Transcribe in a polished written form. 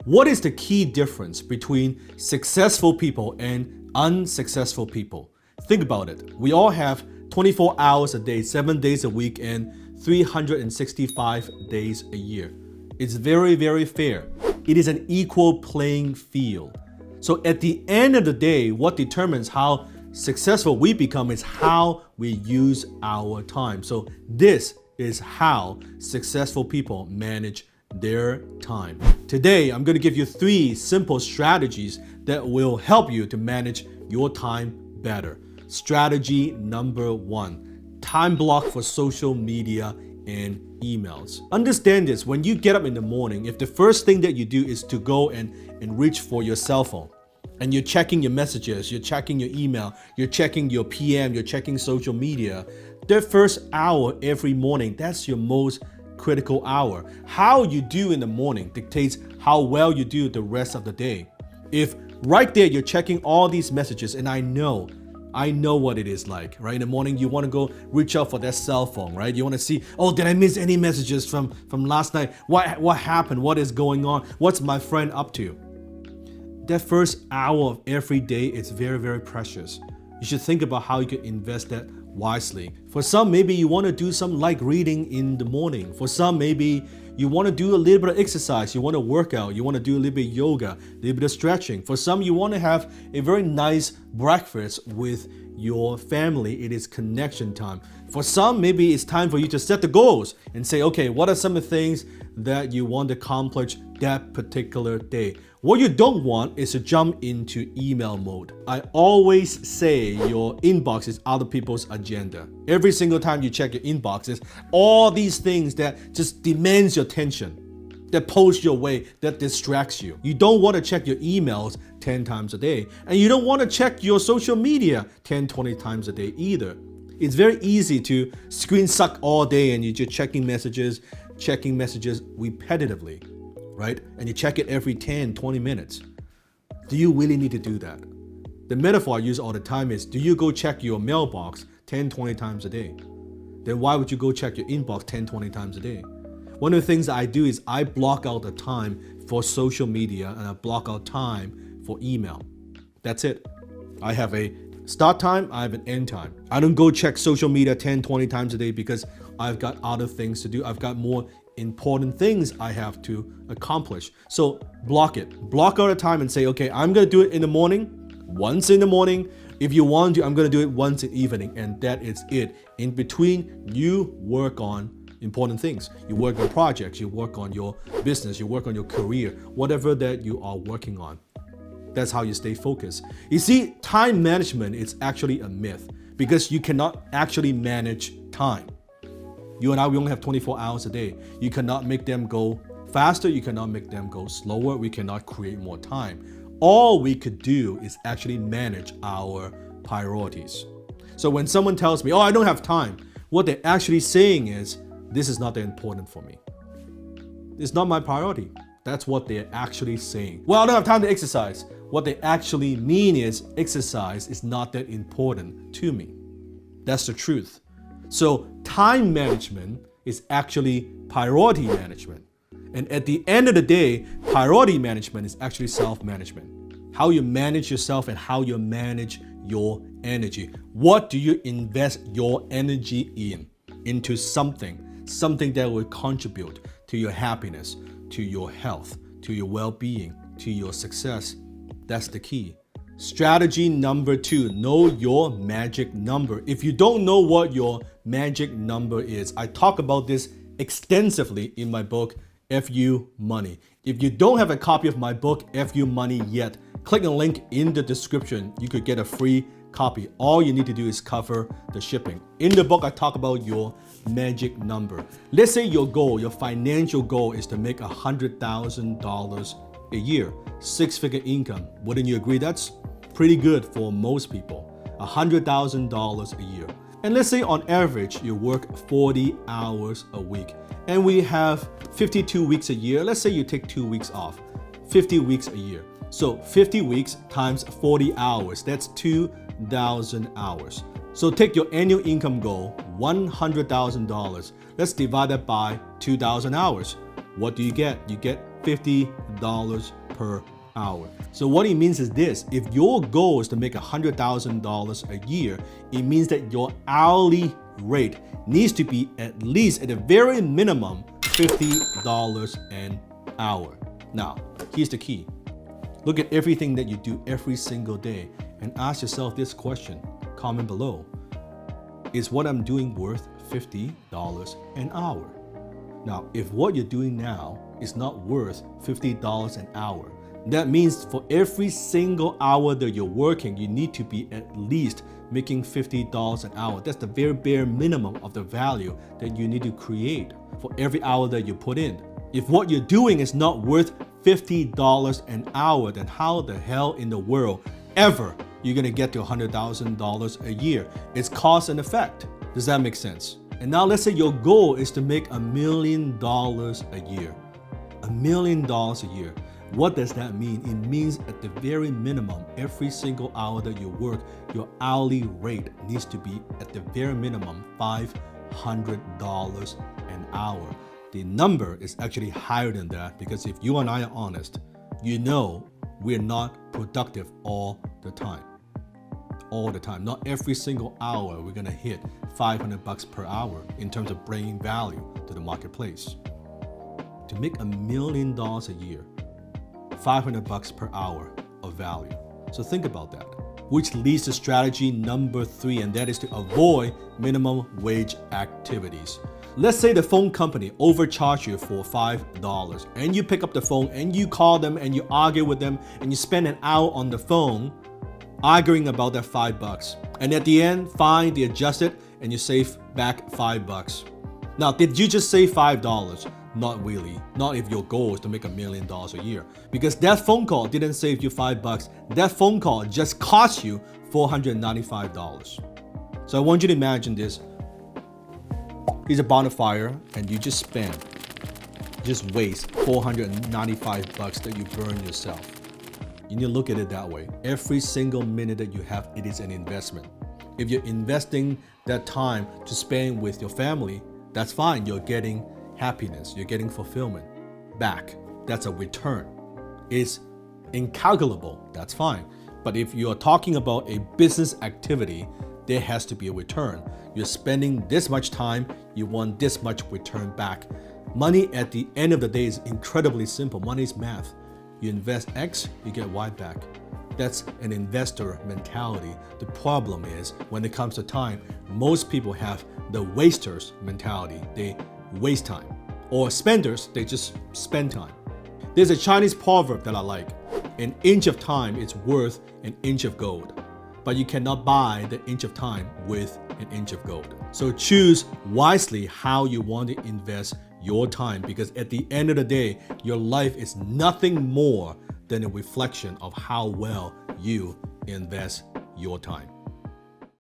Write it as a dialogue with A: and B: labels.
A: What is the key difference between successful people and unsuccessful people? Think about it. We all have 24 hours a day, 7 days a week, and 365 days a year. It's very, very fair. It is an equal playing field. So at the end of the day, what determines how successful we become is how we use our time. So this is how successful people manage their time. Today, I'm going to give you 3 simple strategies that will help you to manage your time better. Strategy number 1, time block for social media and emails. Understand this, when you get up in the morning, if the first thing that you do is to go and reach for your cell phone, and you're checking your messages, you're checking your email, you're checking your PM, you're checking social media, that first hour every morning, that's your most critical hour. How you do in the morning dictates how well you do the rest of the day. If right there you're checking all these messages, and I know what it is like, right? In the morning, you want to go reach out for that cell phone, right? You want to see, oh, did I miss any messages from last night? What happened? What is going on? What's my friend up to? That first hour of every day is very, very precious. You should think about how you can invest that wisely. For some, maybe you want to do some light reading in the morning. For some, maybe you want to do a little bit of exercise. You want to work out. You want to do a little bit of yoga, a little bit of stretching. For some, you want to have a very nice breakfast with your family. It is connection time. For some, maybe it's time for you to set the goals and say, okay, what are some of the things that you want to accomplish that particular day? What you don't want is to jump into email mode. I always say your inbox is other people's agenda. Every single time you check your inboxes, all these things that just demands your attention, that pulls your way, that distracts you. You don't want to check your emails 10 times a day. And you don't want to check your social media 10, 20 times a day either. It's very easy to screen suck all day and you're just checking messages repetitively, right? And you check it every 10, 20 minutes. Do you really need to do that? The metaphor I use all the time is, do you go check your mailbox 10, 20 times a day? Then why would you go check your inbox 10, 20 times a day? One of the things that I do is I block out the time for social media and I block out time for email. That's it. I have a start time, I have an end time. I don't go check social media 10, 20 times a day because I've got other things to do. I've got more important things I have to accomplish. So block it. Block out the time and say, okay, I'm gonna do it in the morning, once in the morning. If you want to, I'm gonna do it once in the evening, and that is it. In between, you work on important things. You work on projects, you work on your business, you work on your career, whatever that you are working on. That's how you stay focused. You see, time management is actually a myth because you cannot actually manage time. You and I, we only have 24 hours a day. You cannot make them go faster. You cannot make them go slower. We cannot create more time. All we could do is actually manage our priorities. So when someone tells me, oh, I don't have time, what they're actually saying is, this is not that important for me. It's not my priority. That's what they're actually saying. Well, I don't have time to exercise. What they actually mean is exercise is not that important to me. That's the truth. So time management is actually priority management. And at the end of the day, priority management is actually self-management. How you manage yourself and how you manage your energy. What do you invest your energy in? Into something that will contribute to your happiness, to your health, to your well-being, to your success. That's the key. Strategy number 2, know your magic number. If you don't know what your magic number is, I talk about this extensively in my book, FU Money. If you don't have a copy of my book, FU Money yet, click the link in the description. You could get a free copy. All you need to do is cover the shipping. In the book, I talk about your magic number. Let's say your goal, your financial goal is to make $100,000 a year, 6-figure income. Wouldn't you agree that's pretty good for most people? $100,000 a year. And let's say on average, you work 40 hours a week. And we have 52 weeks a year. Let's say you take 2 weeks off, 50 weeks a year. So 50 weeks times 40 hours, that's 2,000 hours. So take your annual income goal, $100,000. Let's divide that by 2,000 hours. What do you get? You get $50 $50 per hour. So what it means is this: if your goal is to make $100,000 a year, it means that your hourly rate needs to be at least, at the very minimum, $50 an hour. Now, here's the key. Look at everything that you do every single day and ask yourself this question. Comment below. Is what I'm doing worth $50 an hour? Now, if what you're doing now is not worth $50 an hour, that means for every single hour that you're working, you need to be at least making $50 an hour. That's the very bare minimum of the value that you need to create for every hour that you put in. If what you're doing is not worth $50 an hour, then how the hell in the world ever you're gonna get to $100,000 a year? It's cause and effect. Does that make sense? And now let's say your goal is to make $1 million a year. $1 million a year. What does that mean? It means at the very minimum, every single hour that you work, your hourly rate needs to be at the very minimum $500 an hour. The number is actually higher than that because if you and I are honest, you know we're not productive all the time. All the time. Not every single hour we're gonna hit $500 per hour in terms of bringing value to the marketplace. To make $1 million a year, $500 per hour of value. So think about that. Which leads to strategy number 3, and that is to avoid minimum wage activities. Let's say the phone company overcharged you for $5 and you pick up the phone and you call them and you argue with them and you spend an hour on the phone arguing about that $5. And at the end, fine, they adjust it and you save back $5. Now, did you just save $5? Not really. Not if your goal is to make $1 million a year. Because that phone call didn't save you $5. That phone call just cost you $495. So I want you to imagine this. Here's a bonfire and you just waste $495 that you burn yourself. You need to look at it that way. Every single minute that you have, it is an investment. If you're investing that time to spend with your family, that's fine. You're getting happiness, you're getting fulfillment back. That's a return. It's incalculable, that's fine. But if you're talking about a business activity, there has to be a return. You're spending this much time, you want this much return back. Money at the end of the day is incredibly simple. Money is math. You invest X, you get Y back. That's an investor mentality. The problem is when it comes to time, most people have the wasters mentality. They waste time. Or spenders, they just spend time. There's a Chinese proverb that I like. An inch of time is worth an inch of gold. But you cannot buy the inch of time with an inch of gold. So choose wisely how you want to invest your time, because at the end of the day, your life is nothing more than a reflection of how well you invest your time.